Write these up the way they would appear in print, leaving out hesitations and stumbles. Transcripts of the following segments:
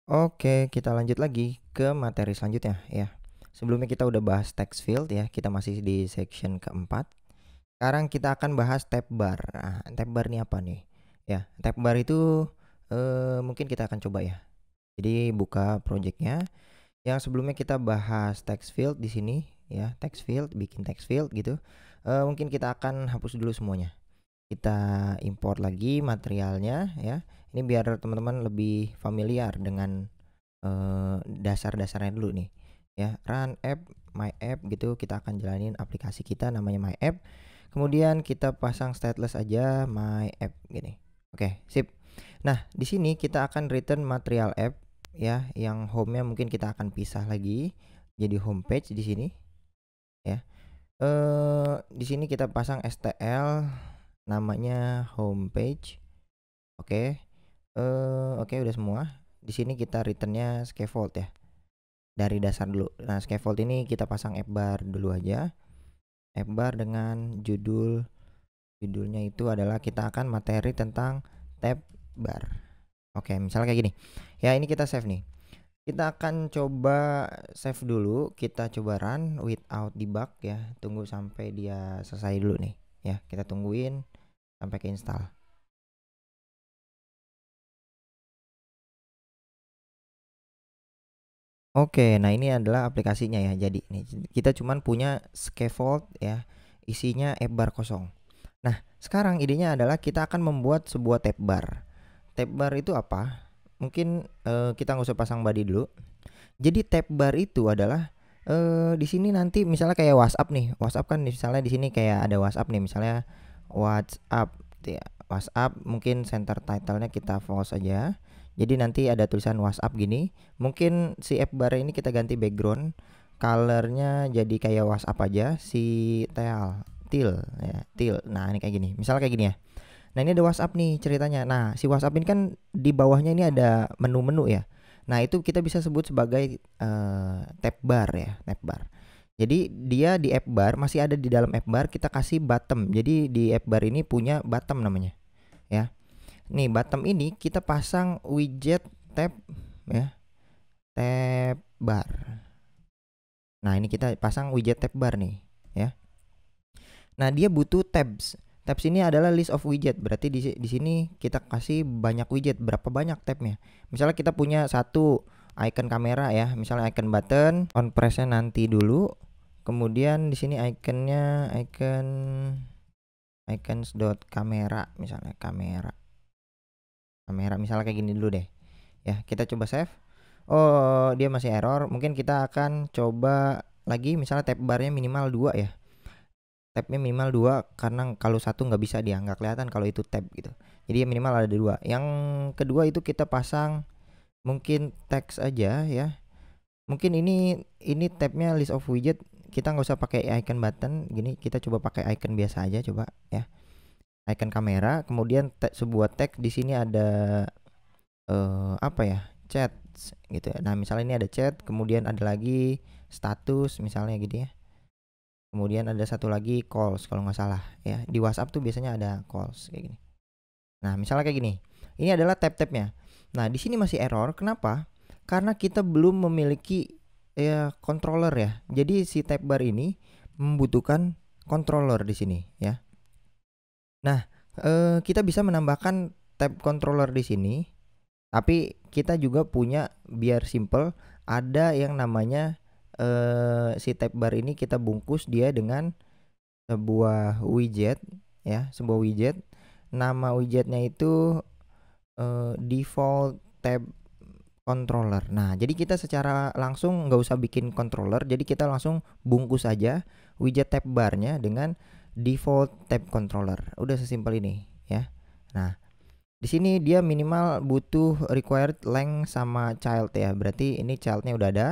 Oke, kita lanjut lagi ke materi selanjutnya ya. Sebelumnya kita udah bahas text field ya, kita masih di section keempat. Sekarang kita akan bahas tab bar. Nah, tab bar ini apa nih? Ya, tab bar itu mungkin kita akan coba ya. Jadi buka projectnya. Yang sebelumnya kita bahas text field di sini ya, text field, bikin text field gitu. Mungkin kita akan hapus dulu semuanya. Kita import lagi materialnya ya. Ini biar teman-teman lebih familiar dengan dasar-dasarnya dulu nih ya. Run app, my app gitu, kita akan jalanin aplikasi kita namanya my app. Kemudian kita pasang stateless aja my app gini. Oke, sip. Nah, di sini kita akan return material app ya, yang home-nya mungkin kita akan pisah lagi jadi homepage di sini ya. Di sini kita pasang stl namanya homepage. Oke. Oke, udah semua. Di sini kita returnnya scaffold ya. Dari dasar dulu. Nah, scaffold ini kita pasang app bar dulu aja. App bar dengan judulnya itu adalah kita akan materi tentang tab bar. Oke, misalnya kayak gini. Ya, ini kita save nih. Kita akan coba save dulu, kita coba run without debug ya. Tunggu sampai dia selesai dulu nih. Ya, kita tungguin sampai ke install. Oke, nah ini adalah aplikasinya ya. Jadi nih kita cuman punya scaffold ya, isinya app bar kosong. Nah, sekarang idenya adalah kita akan membuat sebuah tab bar. Tab bar itu apa? Mungkin kita nggak usah pasang body dulu. Jadi tab bar itu adalah di sini nanti misalnya kayak WhatsApp nih. WhatsApp kan misalnya di sini kayak ada WhatsApp nih, misalnya WhatsApp gitu ya. WhatsApp mungkin center title-nya kita false aja. Jadi nanti ada tulisan WhatsApp gini. Mungkin si app bar ini kita ganti background colornya jadi kayak WhatsApp aja, si til ya, til. Nah, ini kayak gini. Misalnya kayak gini ya. Nah, ini ada WhatsApp nih ceritanya. Nah, si WhatsApp ini kan di bawahnya ini ada menu-menu ya. Nah, itu kita bisa sebut sebagai tab bar ya, tab bar. Jadi dia di app bar, masih ada di dalam app bar, kita kasih bottom. Jadi di app bar ini punya bottom namanya ya. Nih, bottom ini kita pasang widget tab ya, tab bar. Nah, ini kita pasang widget tab bar nih ya. Nah, dia butuh tabs. Tabs ini adalah list of widget. Berarti di sini kita kasih banyak widget, berapa banyak tabnya. Misalnya kita punya satu icon kamera ya, misalnya icon button, on press-nya nanti dulu. Kemudian di sini icons dot kamera, misalnya kamera misalnya kayak gini dulu deh. Ya, kita coba save. Oh, dia masih error. Mungkin kita akan coba lagi, misalnya tab barnya minimal 2 ya. Tabnya minimal 2 karena kalau satu nggak bisa dia, nggak kelihatan kalau itu tab gitu. Jadi minimal ada 2. Yang kedua itu kita pasang mungkin teks aja ya. Mungkin ini tabnya list of widget, kita nggak usah pakai icon button gini, kita coba pakai icon biasa aja coba ya. Icon kamera, kemudian sebuah tag di sini ada apa ya? Chat gitu ya. Nah, misalnya ini ada chat, kemudian ada lagi status misalnya gitu ya. Kemudian ada satu lagi calls kalau nggak salah ya. Di WhatsApp tuh biasanya ada calls kayak gini. Nah, misalnya kayak gini. Ini adalah tab-tabnya. Nah, di sini masih error. Kenapa? Karena kita belum memiliki ya controller ya. Jadi si tab bar ini membutuhkan controller di sini ya. Nah, kita bisa menambahkan tab controller di sini. Tapi kita juga punya, biar simple, ada yang namanya si tab bar ini kita bungkus dia dengan sebuah widget ya, sebuah widget. Nama widgetnya itu default tab controller. Nah, jadi kita secara langsung nggak usah bikin controller, jadi kita langsung bungkus aja widget tab barnya dengan default tab controller. Udah sesimpel ini ya. Nah, di sini dia minimal butuh required length sama child ya. Berarti ini childnya udah ada.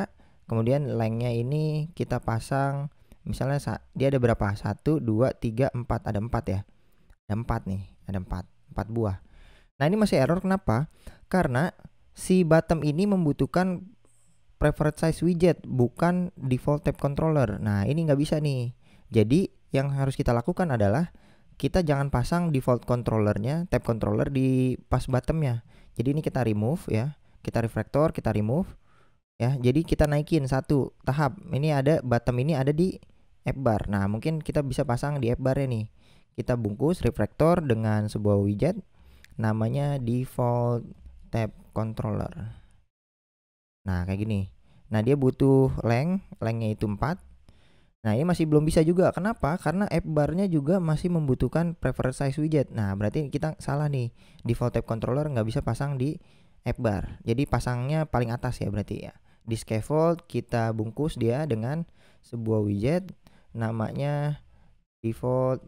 Kemudian lengthnya ini kita pasang, misalnya dia ada berapa? 1, 2, 3, 4. Ada 4 ya. Ada 4 nih. Ada 4 buah. Nah, ini masih error kenapa? Karena si bottom ini membutuhkan preferred size widget, bukan default tab controller. Nah, ini nggak bisa nih. Jadi yang harus kita lakukan adalah kita jangan pasang default controllernya, tab controller di pas bottomnya. Jadi ini kita remove ya. kita refactor, kita remove ya. Jadi kita naikin satu tahap. Ini ada bottom, ini ada di app bar. Nah, mungkin kita bisa pasang di app bar nih. Kita bungkus refactor dengan sebuah widget namanya default tab controller. Nah, kayak gini. Nah, dia butuh lengthnya itu 4. Nah, ini masih belum bisa juga. Kenapa? Karena app bar-nya juga masih membutuhkan preferred size widget. Nah, berarti kita salah nih. Default tab controller nggak bisa pasang di app bar. Jadi pasangnya paling atas ya berarti ya. Di scaffold kita bungkus dia dengan sebuah widget namanya default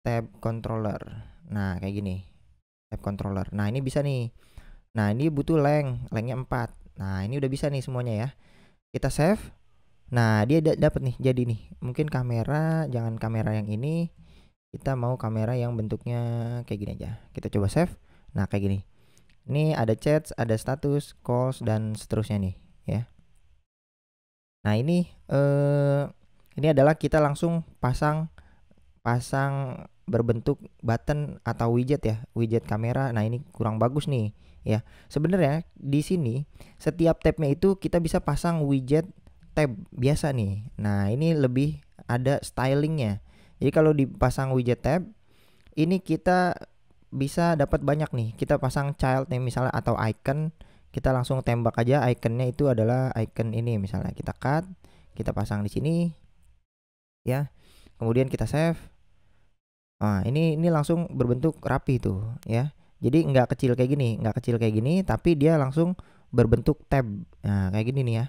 tab controller. Nah, kayak gini. Tab controller. Nah, ini bisa nih. Nah, ini butuh lengthnya 4. Nah, ini udah bisa nih semuanya ya. Kita save. Nah, dia dapat nih, jadi nih. Mungkin kamera, jangan kamera yang ini. Kita mau kamera yang bentuknya kayak gini aja. Kita coba save. Nah, kayak gini. Ini ada chat, ada status, calls dan seterusnya nih, ya. Nah, ini adalah kita langsung pasang berbentuk button atau widget ya, widget kamera. Nah, ini kurang bagus nih, ya. Sebenarnya di sini setiap tabnya itu kita bisa pasang widget tab biasa nih. Nah, ini lebih ada stylingnya. Jadi kalau dipasang widget tab, ini kita bisa dapat banyak nih. Kita pasang child nih misalnya atau icon, kita langsung tembak aja iconnya itu adalah icon ini misalnya. Kita cut, kita pasang di sini, ya. Kemudian kita save. Nah, ini langsung berbentuk rapi tuh, ya. Jadi nggak kecil kayak gini, tapi dia langsung berbentuk tab. Nah, kayak gini nih ya.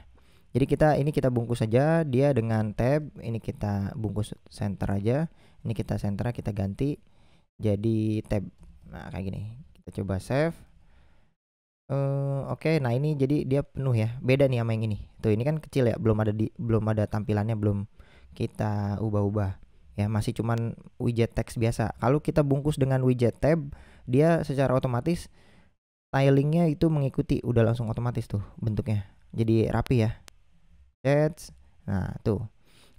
Jadi kita bungkus saja dia dengan tab, ini kita bungkus center aja, ini kita center, kita ganti jadi tab. Nah, kayak gini. Kita coba save. Oke, nah ini jadi dia penuh ya. Beda nih sama yang ini. Tuh, ini kan kecil ya, belum ada tampilannya, belum kita ubah-ubah. Ya, masih cuman widget teks biasa. Kalau kita bungkus dengan widget tab, dia secara otomatis stylingnya itu mengikuti, udah langsung otomatis tuh bentuknya. Jadi rapi ya. Chats. Nah, tuh.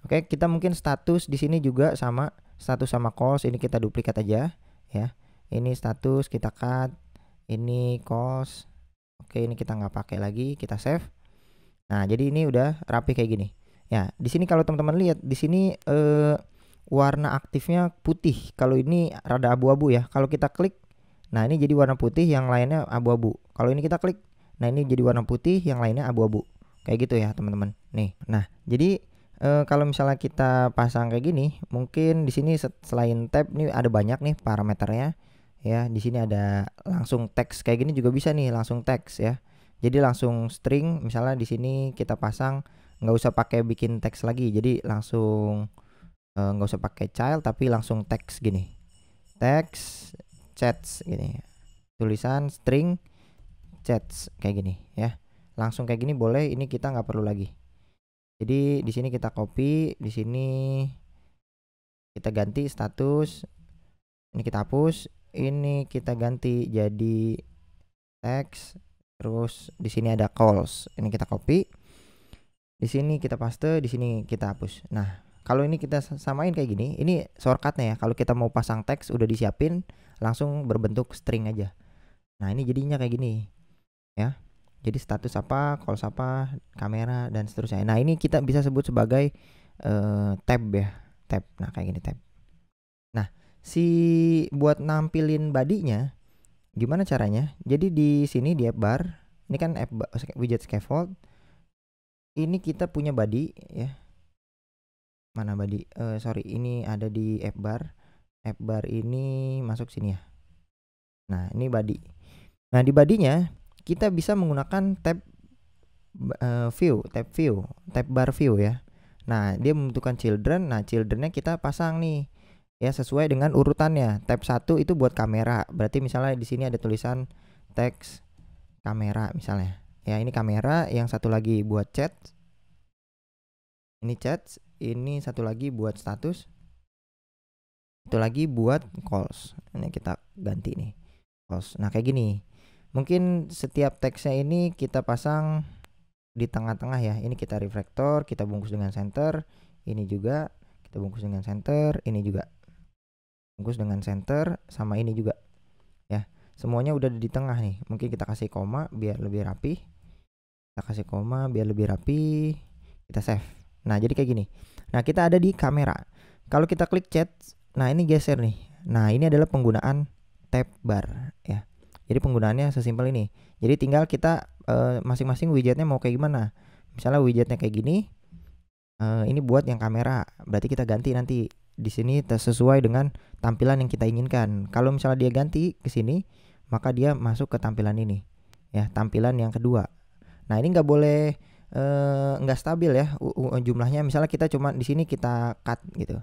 Oke, kita mungkin status di sini juga sama, status sama calls ini kita duplikat aja ya. Ini status kita cut, ini calls. Oke, ini kita nggak pakai lagi, kita save. Nah, jadi ini udah rapi kayak gini. Ya, di sini kalau teman-teman lihat di sini warna aktifnya putih. Kalau ini rada abu-abu ya. Kalau kita klik, nah ini jadi warna putih, yang lainnya abu-abu. Kalau ini kita klik, nah ini jadi warna putih, yang lainnya abu-abu. Kayak gitu ya teman-teman. Nih, nah jadi kalau misalnya kita pasang kayak gini, mungkin di sini selain tab nih ada banyak nih parameternya. Ya, di sini ada langsung teks kayak gini juga bisa nih, langsung teks ya. Jadi langsung string, misalnya di sini kita pasang, nggak usah pakai bikin teks lagi. Jadi langsung nggak usah pakai child tapi langsung teks gini, teks chats gini, tulisan string chats kayak gini ya, langsung kayak gini boleh. Ini kita nggak perlu lagi. Jadi di sini kita copy, di sini kita ganti status, ini kita hapus, ini kita ganti jadi teks, terus di sini ada calls, ini kita copy, di sini kita paste, di sini kita hapus. Nah, kalau ini kita samain kayak gini, ini shortcutnya ya. Kalau kita mau pasang teks udah disiapin, langsung berbentuk string aja. Nah, ini jadinya kayak gini ya. Jadi status apa, calls apa, kamera dan seterusnya. Nah, ini kita bisa sebut sebagai tab ya, tab. Nah, kayak gini tab. Nah, buat nampilin bodinya gimana caranya? Jadi di sini di app bar, ini kan widget scaffold. Ini kita punya body ya. Mana body? Sorry, ini ada di app bar. App bar ini masuk sini ya. Nah, ini body. Nah, di bodinya kita bisa menggunakan tab tab bar view ya. Nah, dia membutuhkan children. Nah, childrennya kita pasang nih ya sesuai dengan urutannya. Tab 1 itu buat kamera. Berarti misalnya di sini ada tulisan teks kamera misalnya. Ya, ini kamera, yang satu lagi buat chat. Ini chat, ini satu lagi buat status. Itu lagi buat calls. Ini kita ganti nih. Calls. Nah, kayak gini. Mungkin setiap teksnya ini kita pasang di tengah-tengah ya. Ini kita refactor, kita bungkus dengan center. Ini juga kita bungkus dengan center, ini juga bungkus dengan center, sama ini juga. Ya. semuanya udah di tengah nih. Mungkin kita kasih koma biar lebih rapi. Kita kasih koma biar lebih rapi. Kita save. Nah, jadi kayak gini. Nah, kita ada di kamera. Kalau kita klik chat, nah ini geser nih. Nah, ini adalah penggunaan tab bar ya. Jadi penggunaannya sesimpel ini. Jadi tinggal kita masing-masing widgetnya mau kayak gimana. Misalnya widgetnya kayak gini. Ini buat yang kamera. Berarti kita ganti nanti di sini sesuai dengan tampilan yang kita inginkan. Kalau misalnya dia ganti ke sini, maka dia masuk ke tampilan ini. Ya, tampilan yang kedua. Nah, ini nggak boleh nggak stabil ya jumlahnya. Misalnya kita cuma di sini kita cut gitu,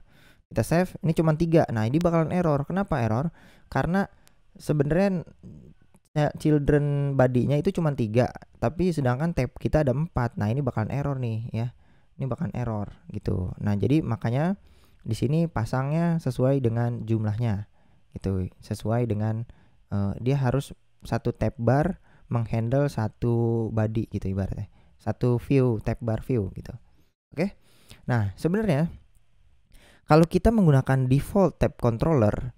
kita save, ini cuma 3. Nah, ini bakalan error. Kenapa error? Karena sebenarnya children body-nya itu cuma 3, tapi sedangkan tab kita ada 4. Nah, ini bakalan error nih ya. Ini bakalan error gitu. Nah, jadi makanya di sini pasangnya sesuai dengan jumlahnya gitu, sesuai dengan dia harus satu tab bar menghandle satu body gitu ibaratnya. Satu view, tab bar view gitu. Oke. Nah, sebenarnya kalau kita menggunakan default tab controller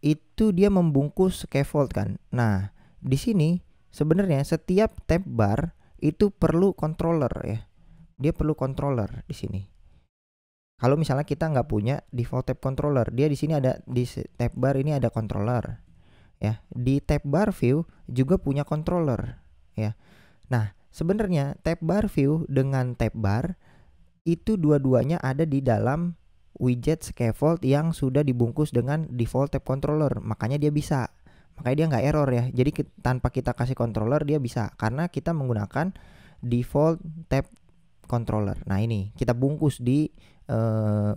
itu dia membungkus scaffold kan. Nah, di sini sebenarnya setiap tab bar itu perlu controller ya. Dia perlu controller di sini. Kalau misalnya kita nggak punya default tab controller, dia di sini ada di tab bar ini ada controller. Ya, di tab bar view juga punya controller ya. Nah, sebenarnya tab bar view dengan tab bar itu dua-duanya ada di dalam widget scaffold yang sudah dibungkus dengan default tab controller. Makanya dia bisa. Makanya dia nggak error ya. Jadi tanpa kita kasih controller dia bisa karena kita menggunakan default tab controller. Nah, ini kita bungkus di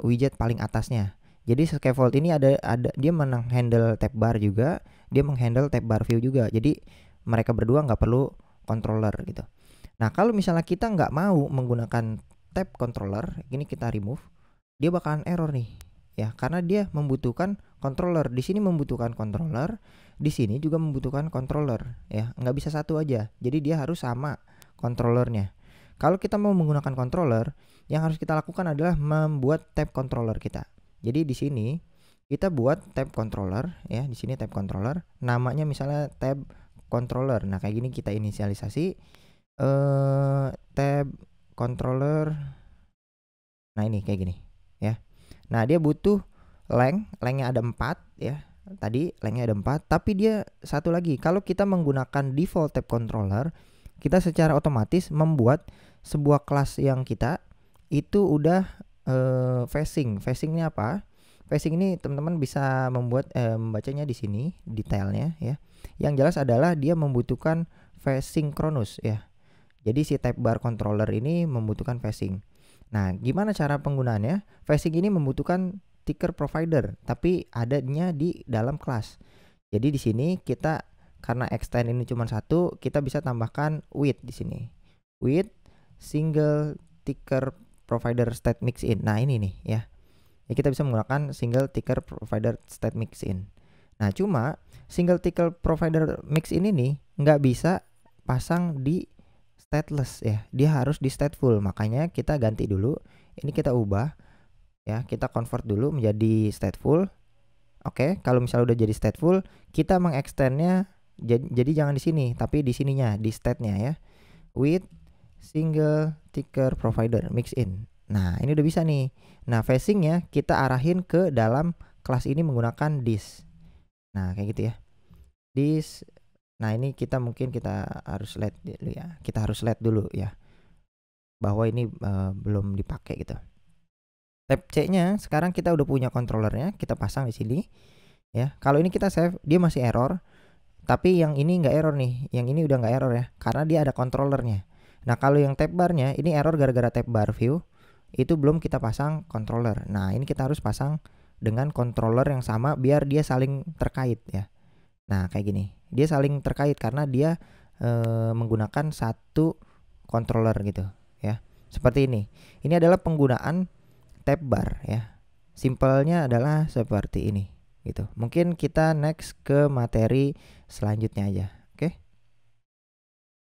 widget paling atasnya. Jadi scaffold ini ada dia menghandle tab bar juga, dia menghandle tab bar view juga. Jadi mereka berdua nggak perlu controller gitu. Nah, kalau misalnya kita nggak mau menggunakan tab controller, ini kita remove, dia bakalan error nih ya, karena dia membutuhkan controller. Di sini membutuhkan controller, di sini juga membutuhkan controller ya, nggak bisa satu aja. Jadi dia harus sama controllernya. Kalau kita mau menggunakan controller, yang harus kita lakukan adalah membuat tab controller kita. Jadi di sini kita buat tab controller ya, di sini tab controller, namanya misalnya tab controller. Nah, kayak gini kita inisialisasi tab controller. Nah, ini kayak gini ya. Nah, dia butuh lengthnya ada 4 ya. Tadi lengthnya ada 4, tapi dia satu lagi. Kalau kita menggunakan default tab controller, kita secara otomatis membuat sebuah kelas yang kita itu udah facing. Facingnya apa? Facing ini teman-teman bisa membuat membacanya di sini detailnya ya. Yang jelas adalah dia membutuhkan facing chronus ya. Jadi si tab bar controller ini membutuhkan facing. Nah, gimana cara penggunaannya? Facing ini membutuhkan ticker provider, tapi adanya di dalam kelas. Jadi di sini kita karena extend ini cuma satu, kita bisa tambahkan with di sini. With single ticker provider state mix in. Nah, ini nih ya. Ya, kita bisa menggunakan single ticker provider state mix in. Nah, cuma single ticker provider mix in ini nggak bisa pasang di stateless ya. Dia harus di stateful. Makanya kita ganti dulu. Ini kita ubah ya, kita convert dulu menjadi stateful. Oke, kalau misalnya udah jadi stateful, kita mengextendnya jadi jangan di sini, tapi di sininya, di state-nya ya. With single ticker provider mix in. Nah, ini udah bisa nih. Nah, facingnya kita arahin ke dalam kelas ini menggunakan this. Nah, kayak gitu ya. This. Nah, ini kita harus let dulu ya. Kita harus let dulu ya, bahwa ini belum dipakai gitu. Tab C-nya sekarang kita udah punya controllernya, kita pasang di sini ya. Kalau ini kita save, dia masih error. Tapi yang ini nggak error nih. Yang ini udah nggak error ya, karena dia ada controllernya. Nah, kalau yang tab barnya ini error gara-gara tab bar view itu belum kita pasang controller. Nah, ini kita harus pasang dengan controller yang sama biar dia saling terkait ya. Nah, kayak gini. Dia saling terkait karena dia menggunakan satu controller gitu ya. Seperti ini. Ini adalah penggunaan tab bar ya. Simpelnya adalah seperti ini gitu. Mungkin kita next ke materi selanjutnya aja.